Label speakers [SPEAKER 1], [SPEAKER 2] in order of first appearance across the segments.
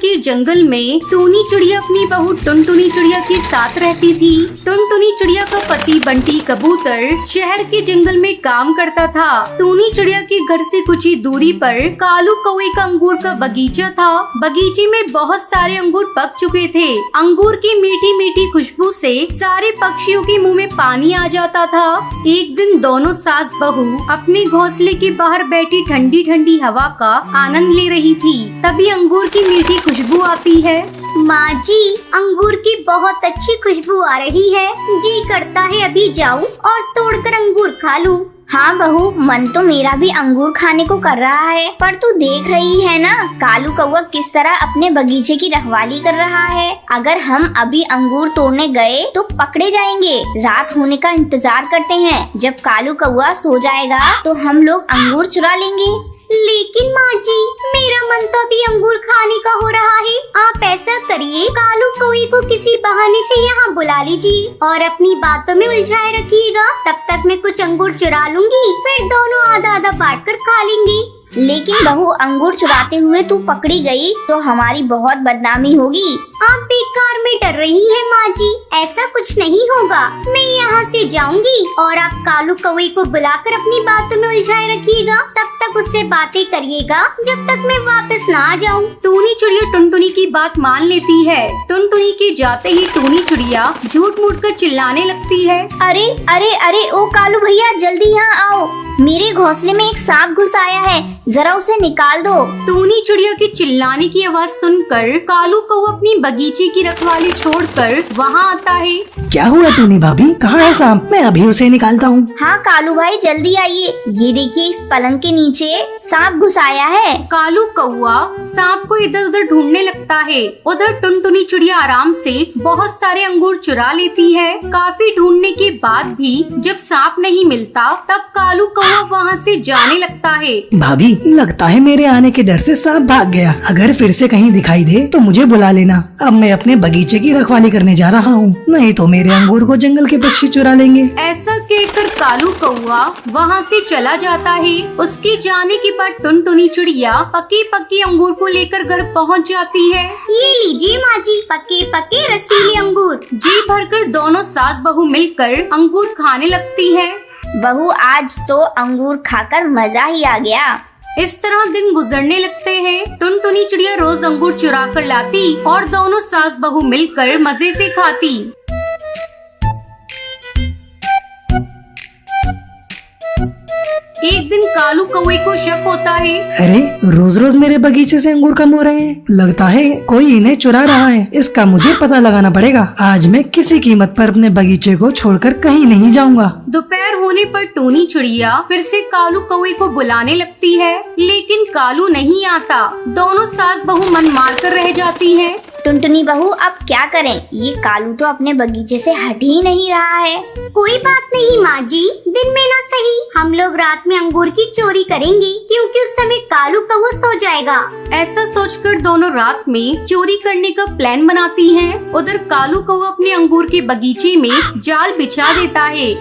[SPEAKER 1] के जंगल में टूनी चिड़िया अपनी बहू टुनटुनी चिड़िया के साथ रहती थी। टुनटुनी चिड़िया का पति बंटी कबूतर शहर के जंगल में काम करता था। टूनी चिड़िया के घर से कुछ ही दूरी पर कालू कौवे का अंगूर का बगीचा था। बगीचे में बहुत सारे अंगूर पक चुके थे। अंगूर की मीठी मीठी खुशबू से सारे पक्षियों के मुंह में पानी आ जाता था। एक दिन दोनों सास बहू अपने घोंसले के बाहर बैठी ठंडी ठंडी हवा का आनंद ले रही थी। तभी अंगूर की मीठी खुशबू आती है।
[SPEAKER 2] माँ जी, अंगूर की बहुत अच्छी खुशबू आ रही है। जी करता है अभी जाऊं और तोड़कर अंगूर खा लूं। हाँ बहू, मन तो मेरा भी अंगूर खाने को कर रहा है, पर तू देख रही है ना कालू कौवा किस तरह अपने बगीचे की रखवाली कर रहा है। अगर हम अभी अंगूर तोड़ने गए तो पकड़े जाएंगे। रात होने का इंतजार करते हैं, जब कालू कौवा सो जाएगा तो हम लोग अंगूर चुरा लेंगे। लेकिन माँ जी, मेरा मन तो अभी अंगूर खाने का हो रहा है। आप ऐसा करिए, कालू कौवे को किसी बहाने से यहाँ बुला लीजिए और अपनी बातों में उलझाए रखिएगा। तब तक मैं कुछ अंगूर चुरा लूंगी, फिर दोनों आधा आधा बांट कर खा लेंगे। लेकिन बहू, अंगूर चुराते हुए तू पकड़ी गई तो हमारी बहुत बदनामी होगी। आप बेकार में डर रही है माँ जी, ऐसा कुछ नहीं होगा। मैं यहाँ से जाऊंगी और आप कालू कौवे को बुलाकर अपनी बातों में उलझाए रखिएगा। तब तक उससे बातें करिएगा जब तक मैं वापस ना आ जाऊँ।
[SPEAKER 1] टूनी चिड़िया टुनटुनी की बात मान लेती है। टुनटुनी के जाते ही टूनी चिड़िया झूठ मूठ कर चिल्लाने लगती है।
[SPEAKER 2] अरे अरे अरे, ओ कालू भैया, जल्दी यहाँ आओ। मेरे घोंसले में एक सांप घुस आया है, जरा उसे निकाल दो।
[SPEAKER 1] टूनी चिड़िया के चिल्लाने की आवाज सुनकर कालू कौवा अपनी बगीचे की रखवाली छोड़कर वहाँ आता है।
[SPEAKER 3] क्या हुआ टूनी भाभी, कहाँ है सांप? मैं अभी उसे निकालता हूँ।
[SPEAKER 2] हाँ कालू भाई, जल्दी आइए। ये देखिए, इस पलंग के नीचे सांप घुस आया है।
[SPEAKER 1] कालू कौवा सांप को इधर उधर ढूंढने लगता है। उधर टुनटुनी चिड़िया आराम से बहुत सारे अंगूर चुरा लेती है। काफी ढूंढने के बाद भी जब सांप नहीं मिलता, तब कालू कौवा वहाँ से जाने लगता है।
[SPEAKER 3] भाभी, लगता है मेरे आने के डर से सांप भाग गया। अगर फिर से कहीं दिखाई दे तो मुझे बुला लेना। अब मैं अपने बगीचे की रखवाली करने जा रहा हूँ, नहीं तो मेरे अंगूर को जंगल के पक्षी चुरा लेंगे।
[SPEAKER 1] ऐसा कहकर कालू कौवा वहाँ से चला जाता है। उसके जाने के बाद टुनटुनी चिड़िया पके पके अंगूर को लेकर घर पहुँच जाती है।
[SPEAKER 2] ये लीजिए माँ जी, पके पके रसीले अंगूर।
[SPEAKER 1] जी भरकर दोनों सास बहू मिलकर अंगूर खाने लगती है।
[SPEAKER 2] बहू, आज तो अंगूर खाकर मजा ही आ गया।
[SPEAKER 1] इस तरह दिन गुजरने लगते हैं। टुनटुनी चिड़िया रोज अंगूर चुरा कर लाती और दोनों सास बहू मिलकर मजे से खाती। एक दिन कालू कौवे को शक होता है।
[SPEAKER 3] अरे, रोज रोज मेरे बगीचे से अंगूर कम हो रहे हैं। लगता है कोई इन्हें चुरा रहा है। इसका मुझे पता लगाना पड़ेगा। आज मैं किसी कीमत पर अपने बगीचे को छोड़कर कहीं नहीं जाऊंगा।
[SPEAKER 1] दोपहर होने पर टूनी चिड़िया फिर से कालू कौवे को बुलाने लगती है, लेकिन कालू नहीं आता। दोनों सास बहू मन मार कर रह जाती हैं।
[SPEAKER 2] टुनटुनी बहू, अब क्या करें? ये कालू तो अपने बगीचे से हट ही नहीं रहा है। कोई बात नहीं माँ जी, दिन में ना सही हम लोग रात में अंगूर की चोरी करेंगे, क्योंकि उस समय कालू कौवा सो जाएगा।
[SPEAKER 1] ऐसा सोचकर दोनों रात में चोरी करने का प्लान बनाती हैं। उधर कालू कौवा अपने अंगूर के बगीचे में जाल बिछा देता है।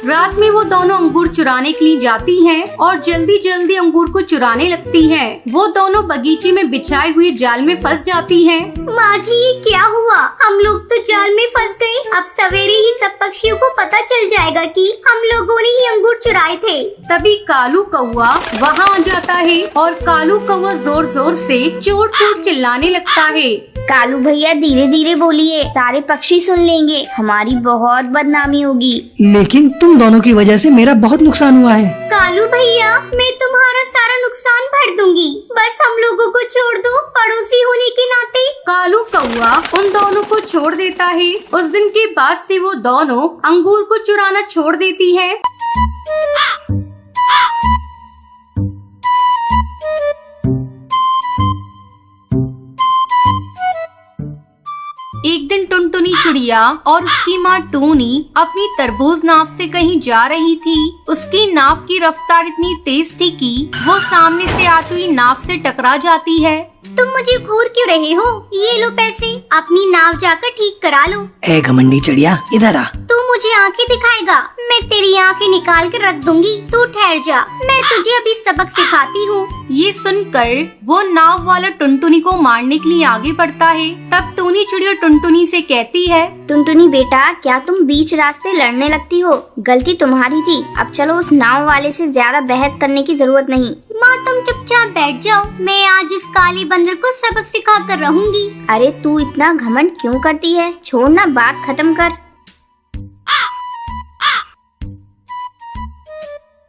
[SPEAKER 1] रात में वो दोनों अंगूर चुराने के लिए जाती हैं और जल्दी जल्दी अंगूर को चुराने लगती हैं। वो दोनों बगीचे में बिछाए हुए जाल में फंस जाती हैं।
[SPEAKER 2] माँ जी, ये क्या हुआ? हम लोग तो जाल में फंस गए। अब सवेरे ही सब पक्षियों को पता चल जाएगा कि हम लोगों ने ही अंगूर चुराए थे।
[SPEAKER 1] तभी कालू कौवा वहाँ आ जाता है और कालू कौवा जोर जोर से चोर चोर चिल्लाने लगता है।
[SPEAKER 2] कालू भैया, धीरे धीरे बोलिए, सारे पक्षी सुन लेंगे, हमारी बहुत बदनामी होगी।
[SPEAKER 3] लेकिन तुम दोनों की वजह से मेरा बहुत नुकसान हुआ है।
[SPEAKER 2] कालू भैया, मैं तुम्हारा सारा नुकसान भर दूंगी, बस हम लोगों को छोड़ दो, पड़ोसी होने के नाते।
[SPEAKER 1] कालू कौवा उन दोनों को छोड़ देता है। उस दिन के बाद से वो दोनों अंगूर को चुराना छोड़ देती है। एक दिन टुनटुनी चिड़िया और उसकी माँ टूनी अपनी तरबूज नाव से कहीं जा रही थी। उसकी नाव की रफ्तार इतनी तेज थी कि वो सामने से आती हुई नाव से टकरा जाती है।
[SPEAKER 2] तुम मुझे घूर क्यों रहे हो? ये लो पैसे, अपनी नाव जाकर ठीक करा लो।
[SPEAKER 3] ए घमंडी चिड़िया, इधर आ।
[SPEAKER 2] तू मुझे आंखें दिखाएगा, मैं तेरी आंखें निकाल कर रख दूंगी। तू ठहर जा, मैं तुझे अभी सबक सिखाती हूँ।
[SPEAKER 1] ये सुनकर वो नाव वाला टुनटुनी को मारने के लिए आगे बढ़ता है। तब टूनी चिड़िया टुनटुनी से कहती है,
[SPEAKER 2] टुनटुनी बेटा, क्या तुम बीच रास्ते लड़ने लगती हो? गलती तुम्हारी थी। अब चलो, उस नाव वाले से ज्यादा बहस करने की जरूरत नहीं। माँ, तुम चुपचाप बैठ जाओ, मैं आज इस काले बंदर को सबक सिखा कर रहूंगी। अरे तू इतना घमंड क्यों करती है? छोड़ ना, बात खत्म कर।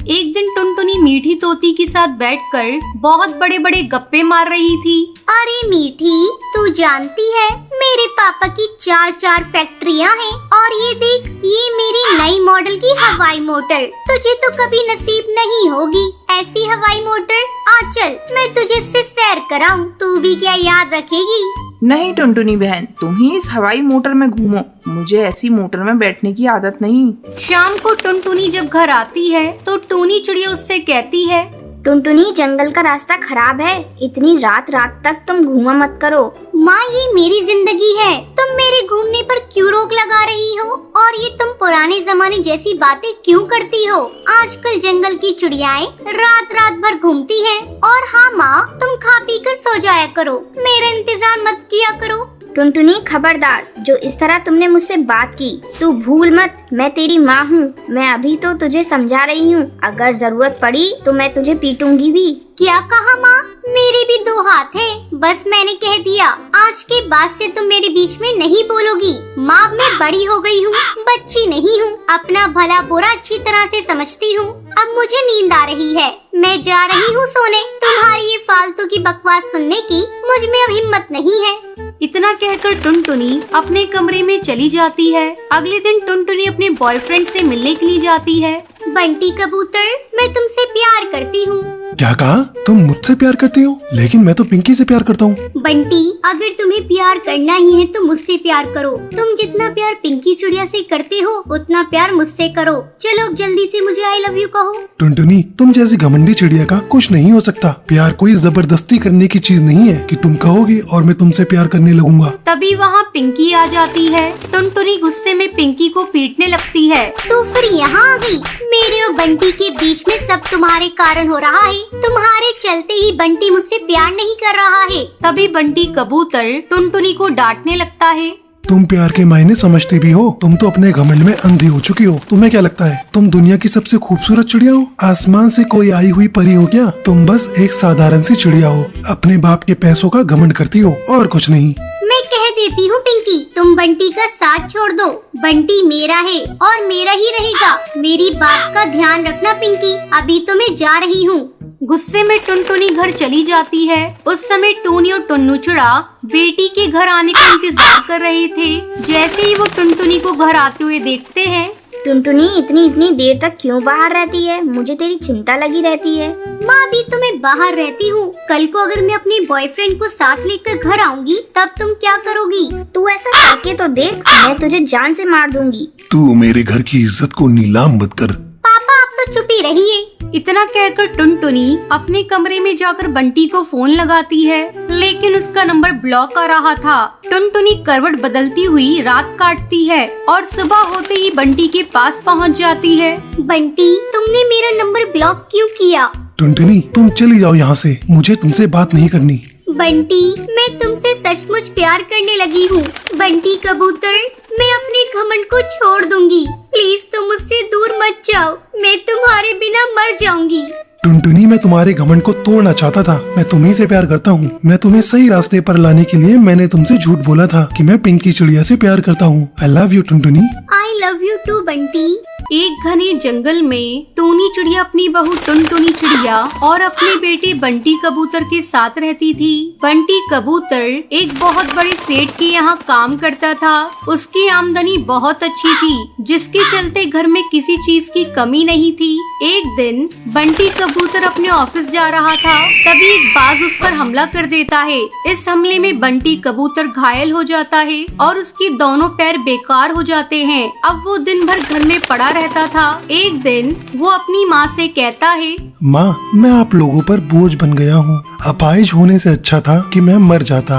[SPEAKER 1] एक दिन टुनटुनी मीठी तोती के साथ बैठकर बहुत बड़े बड़े गप्पे मार रही थी।
[SPEAKER 2] अरे मीठी, तू जानती है मेरे पापा की 4 फैक्ट्रियां हैं और ये देख, ये मेरी नई मॉडल की हवाई मोटर। तुझे तो कभी नसीब नहीं होगी ऐसी हवाई मोटर। आ चल, मैं तुझे इससे सैर कराऊं, तू भी क्या याद रखेगी?
[SPEAKER 4] नहीं टुनटुनी बहन, तुम ही इस हवाई मोटर में घूमो, मुझे ऐसी मोटर में बैठने की आदत नहीं।
[SPEAKER 1] शाम को टुनटुनी जब घर आती है तो टूनी चिड़िया उससे कहती है,
[SPEAKER 2] टुनटुनी, जंगल का रास्ता खराब है, इतनी रात तक तुम घूमा मत करो। माँ, ये मेरी जिंदगी है, तुम मेरे घूमने पर क्यों रोक लगा रही हो? और ये तुम पुराने जमाने जैसी बातें क्यों करती हो? आजकल जंगल की चिड़ियाएं रात भर घूमती हैं। और हाँ माँ, तुम खा पी कर सो जाया करो, मेरा इंतजार मत किया करो। टुनटुनी खबरदार, जो इस तरह तुमने मुझसे बात की, तू भूल मत, मैं तेरी माँ हूँ। मैं अभी तो तुझे समझा रही हूँ, अगर जरूरत पड़ी तो मैं तुझे पीटूंगी भी। क्या कहा माँ? मेरे भी 2 हाथ है, बस मैंने कह दिया। आज के बाद से तुम मेरे बीच में नहीं बोलोगी। माँ, मैं बड़ी हो गई हूँ, बच्ची नहीं हूँ। अपना भला बुरा अच्छी तरह से समझती हूँ। अब मुझे नींद आ रही है, मैं जा रही हूँ सोने। तुम्हारी ये फालतू की बकवास सुनने की मुझ में अब हिम्मत नहीं है।
[SPEAKER 1] इतना कहकर टुनटुनी अपने कमरे में चली जाती है। अगले दिन टुनटुनी अपने बॉयफ्रेंड से मिलने के लिए जाती है।
[SPEAKER 2] बंटी कबूतर, मैं तुमसे प्यार करती हूँ।
[SPEAKER 5] क्या कहा? तुम मुझसे प्यार करती हो? लेकिन मैं तो पिंकी से प्यार करता हूँ।
[SPEAKER 2] बंटी, अगर तुम्हें प्यार करना ही है तो मुझसे प्यार करो। तुम जितना प्यार पिंकी चिड़िया से करते हो, उतना प्यार मुझसे करो। चलो अब जल्दी से मुझे आई लव यू कहो।
[SPEAKER 5] टुनटुनी, तुम जैसी घमंडी चिड़िया का कुछ नहीं हो सकता। प्यार कोई जबरदस्ती करने की चीज नहीं है कि तुम कहोगे और मैं तुमसे प्यार करने लगूंगा।
[SPEAKER 1] तभी वहाँ पिंकी आ जाती है। टुनटुनी गुस्से में पिंकी को पीटने लगती है।
[SPEAKER 2] तो फिर यहाँ आ गई। मेरे और बंटी के बीच में सब तुम्हारे कारण हो रहा है। तुम्हारे चलते ही बंटी मुझसे प्यार नहीं कर रहा है।
[SPEAKER 1] तभी बंटी कबूतर टुनटुनी को डांटने लगता है।
[SPEAKER 5] तुम प्यार के मायने समझते भी हो? तुम तो अपने घमंड में अंधी हो चुकी हो। तुम्हें क्या लगता है तुम दुनिया की सबसे खूबसूरत चिड़िया हो? आसमान से कोई आई हुई परी हो क्या? तुम बस एक साधारण सी चिड़िया हो, अपने बाप के पैसों का घमंड करती हो और कुछ नहीं।
[SPEAKER 2] मैं कह देती हूँ पिंकी, तुम बंटी का साथ छोड़ दो। बंटी मेरा है और मेरा ही रहेगा। मेरी बात का ध्यान रखना पिंकी। अभी तो मैं जा रही हूँ।
[SPEAKER 1] गुस्से में टुनटुनी घर चली जाती है। उस समय टूनी और टुन्नू चिड़ा बेटी के घर आने का इंतजार कर रहे थे। जैसे ही वो टुनटुनी को घर आते हुए देखते हैं,
[SPEAKER 2] टुनटुनी इतनी देर तक क्यों बाहर रहती है? मुझे तेरी चिंता लगी रहती है। माँ, भी तो मैं बाहर रहती हूँ। कल को अगर मैं अपने बॉयफ्रेंड को साथ लेकर घर आऊंगी तब तुम क्या करोगी? तू ऐसा करके तो देख, मैं तुझे जान से मार दूंगी।
[SPEAKER 5] तू मेरे घर की इज्जत को नीलाम मत कर।
[SPEAKER 2] पापा, आप तो चुप ही रहिए।
[SPEAKER 1] इतना कहकर टुनटुनी अपने कमरे में जाकर बंटी को फोन लगाती है, लेकिन उसका नंबर ब्लॉक आ रहा था। टुनटुनी करवट बदलती हुई रात काटती है और सुबह होते ही बंटी के पास पहुंच जाती है।
[SPEAKER 2] बंटी, तुमने मेरा नंबर ब्लॉक क्यों किया?
[SPEAKER 5] टुनटुनी, तुम चली जाओ यहाँ से, मुझे तुमसे बात नहीं करनी।
[SPEAKER 2] बंटी, मैं तुमसे सचमुच प्यार करने लगी हूँ। बंटी कबूतर, मैं अपने घमंड को छोड़ दूंगी। प्लीज तुम मुझसे दूर मत जाओ, मैं तुम्हारे बिना मर जाऊंगी।
[SPEAKER 5] टुनटुनी, मैं तुम्हारे घमंड को तोड़ना चाहता था। मैं तुम्ही से प्यार करता हूँ। मैं तुम्हें सही रास्ते पर लाने के लिए मैंने तुमसे झूठ बोला था कि मैं पिंकी चिड़िया से प्यार करता हूँ। आई love you Tuntuni.
[SPEAKER 2] I love you too Bunty.
[SPEAKER 1] एक घने जंगल में टूनी चिड़िया अपनी बहू टुनटुनी चिड़िया और अपने बेटे बंटी कबूतर के साथ रहती थी। बंटी कबूतर एक बहुत बड़े सेठ के यहाँ काम करता था। उसकी आमदनी बहुत अच्छी थी, जिसके चलते घर में किसी चीज की कमी नहीं थी। एक दिन बंटी कबूतर अपने ऑफिस जा रहा था, तभी एक बाज उस पर हमला कर देता है। इस हमले में बंटी कबूतर घायल हो जाता है और उसके दोनों पैर बेकार हो जाते हैं। अब वो दिन भर घर में पड़ा रहता था। एक दिन वो अपनी माँ से कहता है,
[SPEAKER 5] माँ, मैं आप लोगों पर बोझ बन गया हूँ। अपाहिज होने से अच्छा था कि मैं मर जाता।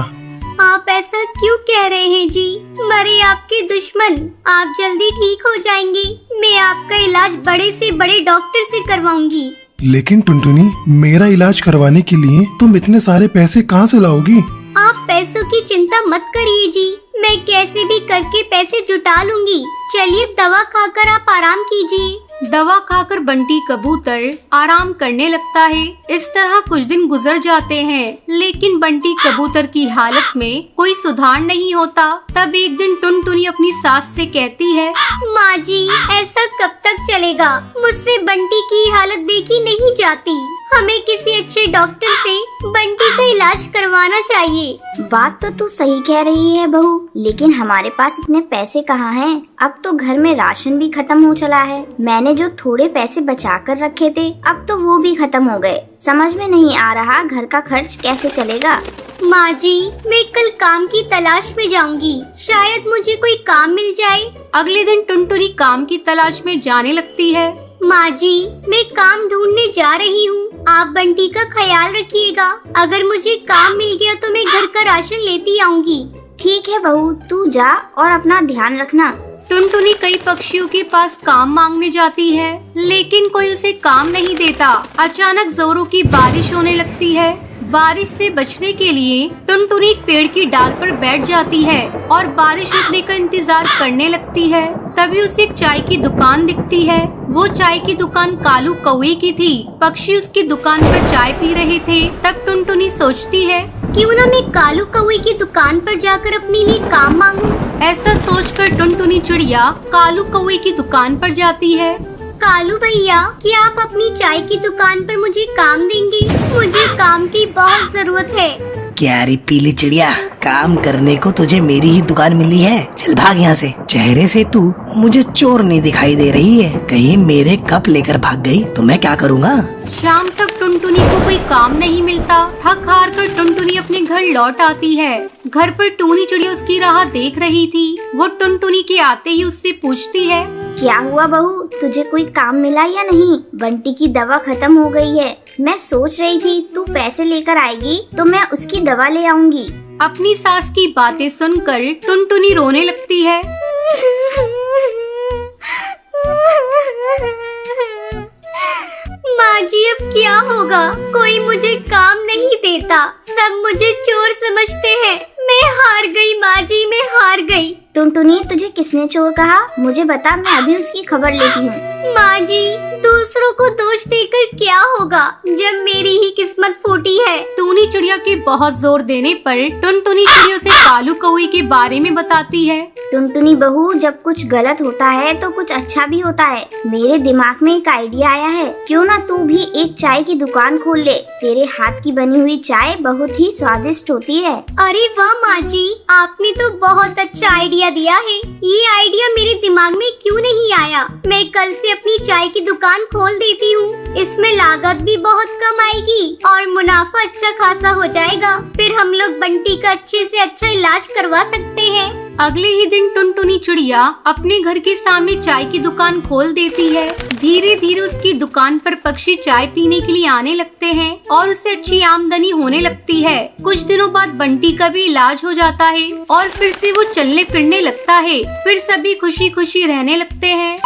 [SPEAKER 2] आप ऐसा क्यों कह रहे हैं जी? मरे आपके दुश्मन, आप जल्दी ठीक हो जाएंगे। मैं आपका इलाज बड़े से बड़े डॉक्टर से करवाऊंगी।
[SPEAKER 5] लेकिन टुनटुनी, मेरा इलाज करवाने के लिए तुम इतने सारे पैसे कहाँ से लाओगी?
[SPEAKER 2] आप पैसों की चिंता मत करिए जी, मैं कैसे भी करके पैसे जुटा लूंगी। चलिए दवा खाकर आप आराम कीजिए।
[SPEAKER 1] दवा खाकर बंटी कबूतर आराम करने लगता है। इस तरह कुछ दिन गुजर जाते हैं, लेकिन बंटी कबूतर की हालत में कोई सुधार नहीं होता। तब एक दिन टुनटुनी अपनी सास से कहती है,
[SPEAKER 2] माँ जी, ऐसा कब तक चलेगा? मुझसे बंटी की हालत देखी नहीं जाती। हमें किसी अच्छे डॉक्टर से बंटी का इलाज करवाना चाहिए। बात तो तू सही कह रही है बहू, लेकिन हमारे पास इतने पैसे कहाँ हैं? अब तो घर में राशन भी खत्म हो चला है। मैंने जो थोड़े पैसे बचा कर रखे थे, अब तो वो भी खत्म हो गए। समझ में नहीं आ रहा घर का खर्च कैसे चलेगा। माँ जी, मैं कल काम की तलाश में जाऊंगी, शायद मुझे कोई काम मिल जाए।
[SPEAKER 1] अगले दिन टुनटुनी काम की तलाश में जाने लगती है।
[SPEAKER 2] माँ जी, मैं काम ढूंढने जा रही हूँ, आप बंटी का ख्याल रखिएगा। अगर मुझे काम मिल गया तो मैं घर का राशन लेती आऊंगी। ठीक है बहू, तू जा और अपना ध्यान रखना।
[SPEAKER 1] टुनटुनी कई पक्षियों के पास काम मांगने जाती है, लेकिन कोई उसे काम नहीं देता। अचानक जोरों की बारिश होने लगती है। बारिश से बचने के लिए टुनटुनी एक पेड़ की डाल पर बैठ जाती है और बारिश रुकने का इंतजार करने लगती है। तभी उसे एक चाय की दुकान दिखती है। वो चाय की दुकान कालू कौवे की थी। पक्षी उसकी दुकान पर चाय पी रहे थे। तब टुनटुनी सोचती है,
[SPEAKER 2] क्यों ना मैं कालू कौवे की दुकान पर जाकर अपने लिए काम मांगूं।
[SPEAKER 1] ऐसा सोचकर टुनटुनी चिड़िया कालू कौवे की दुकान पर जाती है।
[SPEAKER 2] कालू भैया, क्या आप अपनी चाय की दुकान पर मुझे काम देंगे? मुझे काम की बहुत जरूरत है।
[SPEAKER 3] क्या रे पीली चिड़िया, काम करने को तुझे मेरी ही दुकान मिली है? चल भाग यहाँ से। चेहरे से तू मुझे चोर नहीं दिखाई दे रही है। कहीं मेरे कप लेकर भाग गई तो मैं क्या करूँगा?
[SPEAKER 1] शाम तक टुनटुनी को कोई काम नहीं मिलता। थक हार कर टुनटुनी अपने घर लौट आती है। घर पर टूनी चिड़िया उसकी राह देख रही थी। वो टुनटुनी के आते ही उससे पूछती है,
[SPEAKER 2] क्या हुआ बहू, तुझे कोई काम मिला या नहीं? बंटी की दवा खत्म हो गई है। मैं सोच रही थी तू पैसे लेकर आएगी तो मैं उसकी दवा ले आऊंगी।
[SPEAKER 1] अपनी सास की बातें सुनकर टुनटुनी रोने लगती है।
[SPEAKER 2] माँ जी, अब क्या होगा? कोई मुझे काम नहीं देता, सब मुझे चोर समझते हैं। मैं हार गई माँ जी, मैं हार गई। टुनटुनी, तुझे किसने चोर कहा? मुझे बता, मैं अभी उसकी खबर लेती हूँ। माँ जी, दूसरों को दोष देकर क्या होगा जब मेरी ही किस्मत फूटी है।
[SPEAKER 1] टूनी चिड़िया के बहुत जोर देने पर टुनटुनी चिड़िया उसे कालू कौवे के बारे में बताती है।
[SPEAKER 2] टुनटुनी बहू, जब कुछ गलत होता है तो कुछ अच्छा भी होता है। मेरे दिमाग में एक आइडिया आया है, क्यों ना तू भी एक चाय की दुकान खोल ले। तेरे हाथ की बनी हुई चाय बहुत ही स्वादिष्ट होती है। अरे वाह माँ जी, आपने तो बहुत अच्छा आइडिया दिया है। ये आइडिया मेरे दिमाग में क्यों नहीं आया? मैं कल से अपनी चाय की दुकान खोल देती हूँ। इसमें लागत भी बहुत कम आएगी और मुनाफा अच्छा खासा हो जाएगा। फिर हम लोग बंटी का अच्छे से अच्छा इलाज करवा सकते हैं।
[SPEAKER 1] अगले ही दिन टुनटुनी चिड़िया अपने घर के सामने चाय की दुकान खोल देती है। धीरे धीरे उसकी दुकान पर पक्षी चाय पीने के लिए आने लगते हैं और उसे अच्छी आमदनी होने लगती है। कुछ दिनों बाद बंटी का भी इलाज हो जाता है और फिर से वो चलने फिरने लगता है। फिर सभी खुशी खुशी रहने लगते हैं।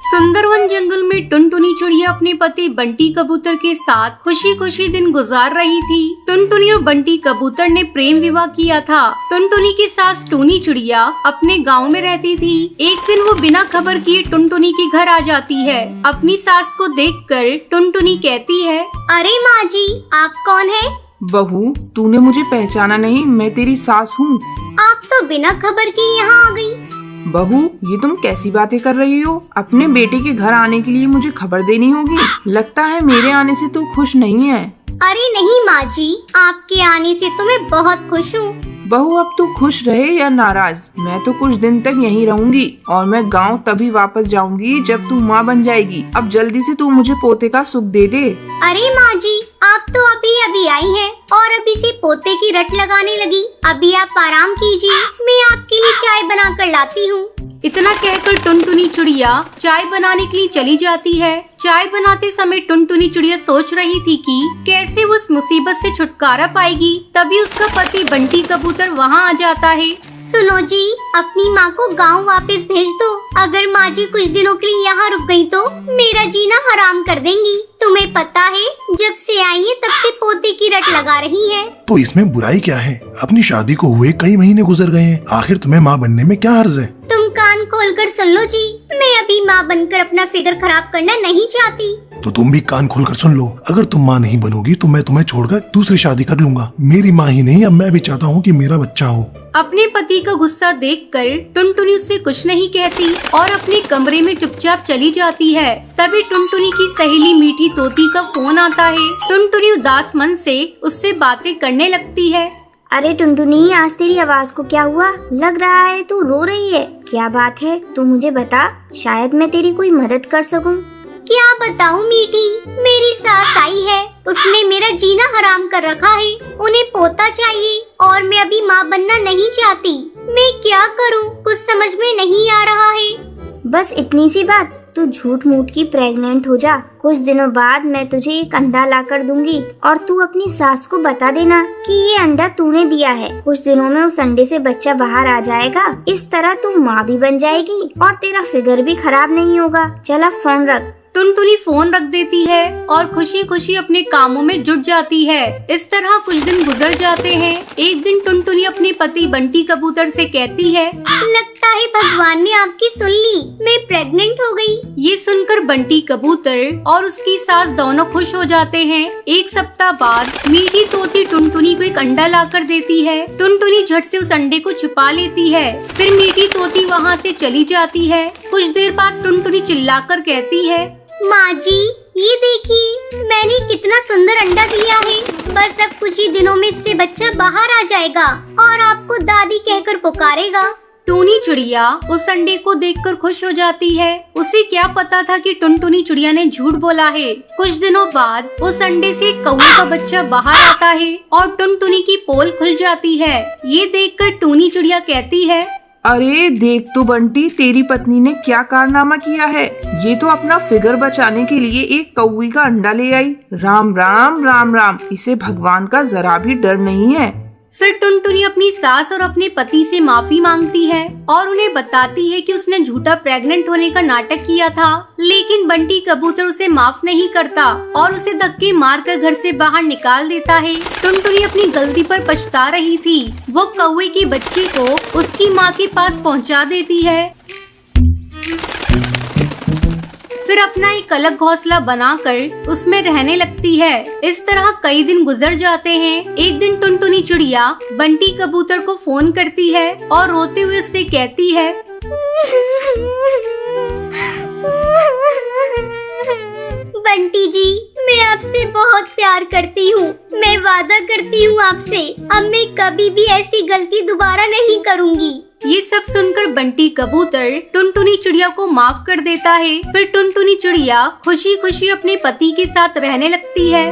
[SPEAKER 1] सुंदरवन जंगल में टुनटुनी चिड़िया अपने पति बंटी कबूतर के साथ खुशी खुशी दिन गुजार रही थी। टुनटुनी और बंटी कबूतर ने प्रेम विवाह किया था। टुनटुनी की सास टूनी चिड़िया अपने गांव में रहती थी। एक दिन वो बिना खबर किए टुनटुनी के घर आ जाती है। अपनी सास को देखकर टुनटुनी कहती है,
[SPEAKER 2] अरे माँ जी, आप कौन है?
[SPEAKER 4] बहू, तूने मुझे पहचाना नहीं? मैं तेरी सास हूँ।
[SPEAKER 2] आप तो बिना खबर के यहाँ आ गई।
[SPEAKER 4] बहू, ये तुम कैसी बातें कर रही हो? अपने बेटे के घर आने के लिए मुझे खबर देनी होगी। लगता है मेरे आने से तू खुश नहीं है।
[SPEAKER 2] अरे नहीं माँ जी, आपके आने से तो मैं बहुत खुश हूँ।
[SPEAKER 4] बहू, अब तू खुश रहे या नाराज, मैं तो कुछ दिन तक यहीं रहूंगी और मैं गांव तभी वापस जाऊंगी जब तू माँ बन जाएगी। अब जल्दी से तू मुझे पोते का सुख दे दे।
[SPEAKER 2] अरे माँ जी, आप तो अभी अभी आई हैं और अभी से पोते की रट लगाने लगी। अभी आप आराम कीजिए, मैं आपके लिए चाय बना कर लाती हूँ।
[SPEAKER 1] इतना कहकर टुनटुनी चिड़िया चाय बनाने के लिए चली जाती है। चाय बनाते समय टुनटुनी चिड़िया सोच रही थी कि कैसे उस मुसीबत से छुटकारा पाएगी। तभी उसका पति बंटी कबूतर वहाँ आ जाता है।
[SPEAKER 2] सुनो जी, अपनी माँ को गांव वापस भेज दो। अगर माँ जी कुछ दिनों के लिए यहाँ रुक गई तो मेरा जीना हराम कर देंगी। तुम्हें पता है, जब से आई है तब से पोते की रट लगा रही है।
[SPEAKER 5] तो इसमें बुराई क्या है? अपनी शादी को हुए कई महीने गुजर गए हैं, आखिर तुम्हें माँ बनने में क्या हर्ज है?
[SPEAKER 2] तुम कान खोलकर सुन लो जी, मैं अभी माँ बनकर अपना फिगर खराब करना नहीं चाहती।
[SPEAKER 5] तो तुम भी कान खोलकर सुन लो, अगर तुम माँ नहीं बनोगी तो मैं तुम्हें छोड़कर दूसरी शादी कर लूंगा। मेरी माँ ही नहीं, अब मैं भी चाहता हूँ कि मेरा बच्चा हो।
[SPEAKER 1] अपने पति का गुस्सा देखकर टुनटुनी उससे कुछ नहीं कहती और अपने कमरे में चुपचाप चली जाती है। तभी टुनटुनी की सहेली मीठी तोती का फोन आता है। टुनटुनी उदास मन से उससे बातें करने लगती है।
[SPEAKER 2] अरे टुनटुनी, आज तेरी आवाज को क्या हुआ? लग रहा है तू रो रही है। क्या बात है, तू मुझे बता, शायद मैं तेरी कोई मदद कर सकूं। क्या बताऊं मीठी, मेरी सास आई है, उसने मेरा जीना हराम कर रखा है। उन्हें पोता चाहिए और मैं अभी माँ बनना नहीं चाहती। मैं क्या करूं, कुछ समझ में नहीं आ रहा है। बस इतनी सी बात, तू झूठ मूठ की प्रेग्नेंट हो जा। कुछ दिनों बाद मैं तुझे एक अंडा ला कर दूंगी और तू अपनी सास को बता देना कि ये अंडा तूने दिया है। कुछ दिनों में उस अंडे से बच्चा बाहर आ जाएगा। इस तरह तू माँ भी बन जाएगी और तेरा फिगर भी खराब नहीं होगा। चल अब फोन रख।
[SPEAKER 1] टुनटुनी फोन रख देती है और खुशी खुशी अपने कामों में जुट जाती है। इस तरह कुछ दिन गुजर जाते हैं। एक दिन टुनटुनी अपने पति बंटी कबूतर से कहती है,
[SPEAKER 2] लगता है भगवान ने आपकी सुन ली, मैं प्रेग्नेंट हो गई।
[SPEAKER 1] ये सुनकर बंटी कबूतर और उसकी सास दोनों खुश हो जाते हैं। एक सप्ताह बाद मीठी तोती टुनटुनी को एक अंडा लाकर देती है। टुनटुनी झट से उस अंडे को छुपा लेती है। फिर मीठी तोती वहाँ से चली जाती है। कुछ देर बाद टुनटुनी चिल्लाकर कहती है,
[SPEAKER 2] माँ जी, ये देखिए, मैंने कितना सुंदर अंडा दिया है। बस अब कुछ ही दिनों में इससे बच्चा बाहर आ जाएगा और आपको दादी कहकर पुकारेगा।
[SPEAKER 1] टूनी चिड़िया उस अंडे को देखकर खुश हो जाती है। उसे क्या पता था कि टुनटुनी चिड़िया ने झूठ बोला है। कुछ दिनों बाद उस अंडे से कौवे का बच्चा बाहर आता है और टुनटुनी की पोल खुल जाती है। ये देखकर टूनी चिड़िया कहती है,
[SPEAKER 4] अरे देख तो बंटी, तेरी पत्नी ने क्या कारनामा किया है। ये तो अपना फिगर बचाने के लिए एक कौवे का अंडा ले आई। राम राम राम राम, इसे भगवान का जरा भी डर नहीं है।
[SPEAKER 1] फिर टुनटुनी अपनी सास और अपने पति से माफी मांगती है और उन्हें बताती है कि उसने झूठा प्रेग्नेंट होने का नाटक किया था। लेकिन बंटी कबूतर उसे माफ नहीं करता और उसे धक्के मारकर घर से बाहर निकाल देता है। टुनटुनी अपनी गलती पर पछता रही थी। वो कौवे के बच्चे को उसकी माँ के पास पहुँचा देती है। फिर अपना एक अलग घोंसला बनाकर उसमें रहने लगती है। इस तरह कई दिन गुजर जाते हैं। एक दिन टुनटुनी चिड़िया बंटी कबूतर को फोन करती है और रोते हुए उससे कहती है,
[SPEAKER 2] बंटी जी, मैं आपसे बहुत प्यार करती हूँ। मैं वादा करती हूँ आपसे, अब मैं कभी भी ऐसी गलती दोबारा नहीं करूँगी।
[SPEAKER 1] ये सब सुनकर बंटी कबूतर टुनटुनी चिड़िया को माफ कर देता है। फिर टुनटुनी चिड़िया खुशी खुशी अपने पति के साथ रहने लगती है।